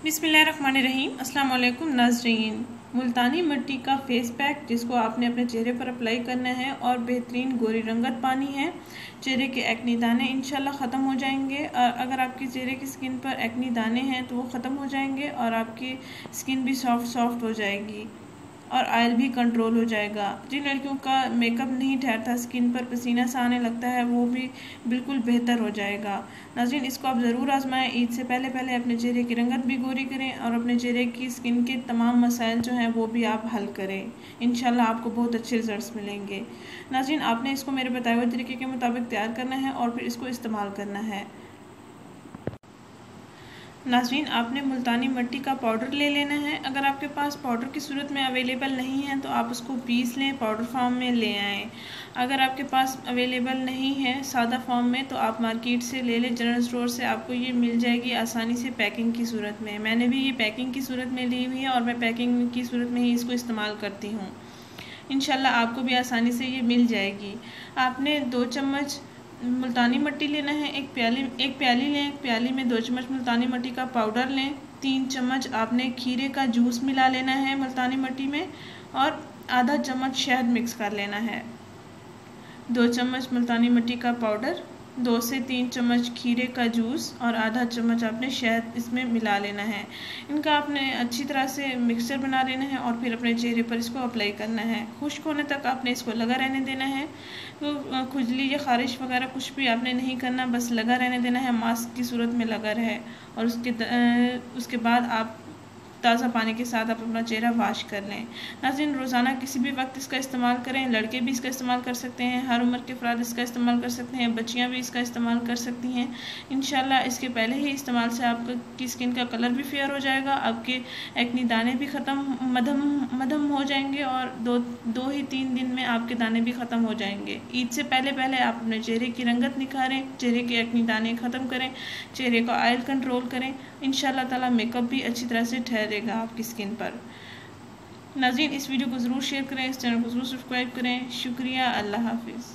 बिस्मिल्लाहिर्रहमानिर्रहीम। अस्सलाम वालेकुम नाज़रीन। मुल्तानी मिट्टी का फेस पैक जिसको आपने अपने चेहरे पर अप्लाई करना है और बेहतरीन गोरी रंगत पानी है। चेहरे के एक्नी दाने इंशाल्लाह ख़त्म हो जाएंगे और अगर आपके चेहरे की स्किन पर एक्नी दाने हैं तो वो ख़त्म हो जाएंगे और आपकी स्किन भी सॉफ्ट हो जाएगी और ऑयल भी कंट्रोल हो जाएगा। जिन लड़कियों का मेकअप नहीं ठहरता, स्किन पर पसीना सा आने लगता है, वो भी बिल्कुल बेहतर हो जाएगा। नाज़रीन, इसको आप ज़रूर आजमाएं। ईद से पहले पहले अपने चेहरे की रंगत भी गोरी करें और अपने चेहरे की स्किन के तमाम मसाइल जो हैं वो भी आप हल करें। इंशाल्लाह आपको बहुत अच्छे रिजल्ट्स मिलेंगे। नाज़रीन, आपने इसको मेरे बताए हुए तरीके के मुताबिक तैयार करना है और फिर इसको इस्तेमाल करना है। नाज़रीन, आपने मुल्तानी मिट्टी का पाउडर ले लेना है। अगर आपके पास पाउडर की सूरत में अवेलेबल नहीं है तो आप उसको पीस लें, पाउडर फॉर्म में ले आएँ। अगर आपके पास अवेलेबल नहीं है सादा फॉर्म में तो आप मार्केट से ले लें, जनरल स्टोर से आपको ये मिल जाएगी आसानी से पैकिंग की सूरत में। मैंने भी ये पैकिंग की सूरत में ली हुई है और मैं पैकिंग की सूरत में ही इसको इस्तेमाल करती हूँ। इंशाल्लाह आपको भी आसानी से ये मिल जाएगी। आपने 2 चम्मच मुल्तानी मिट्टी लेना है। एक प्याली लें। एक प्याली में 2 चम्मच मुल्तानी मिट्टी का पाउडर लें। 3 चम्मच आपने खीरे का जूस मिला लेना है मुल्तानी मिट्टी में और आधा चम्मच शहद मिक्स कर लेना है। 2 चम्मच मुल्तानी मिट्टी का पाउडर, 2 से 3 चम्मच खीरे का जूस और आधा चम्मच आपने शहद इसमें मिला लेना है। इनका आपने अच्छी तरह से मिक्सचर बना लेना है और फिर अपने चेहरे पर इसको अप्लाई करना है। खुश्क होने तक आपने इसको लगा रहने देना है। तो खुजली या ख़ारिश वगैरह कुछ भी आपने नहीं करना, बस लगा रहने देना है, मास्क की सूरत में लगा रहे। और उसके बाद आप ताज़ा पानी के साथ आप अपना चेहरा वॉश कर लें। नाज़रीन, रोज़ाना किसी भी वक्त इसका इस्तेमाल करें। लड़के भी इसका इस्तेमाल कर सकते हैं, हर उम्र के अफराद इसका इस्तेमाल कर सकते हैं, बच्चियां भी इसका इस्तेमाल कर सकती हैं। इंशाल्लाह इसके पहले ही इस्तेमाल से आपकी स्किन का कलर भी फेयर हो जाएगा, आपके एक्नी दाने भी ख़त्म मदम हो जाएंगे और दो ही 3 दिन में आपके दाने भी ख़त्म हो जाएंगे। ईद से पहले पहले आप अपने चेहरे की रंगत निखारें, चेहरे के एक्नी दाने ख़त्म करें, चेहरे का ऑयल कंट्रोल करें। इंशाल्लाह ताला मेकअप भी अच्छी तरह से ठहरेगा आपकी स्किन पर। नाज़रीन, इस वीडियो को ज़रूर शेयर करें, इस चैनल को ज़रूर सब्सक्राइब करें। शुक्रिया। अल्लाह हाफिज़।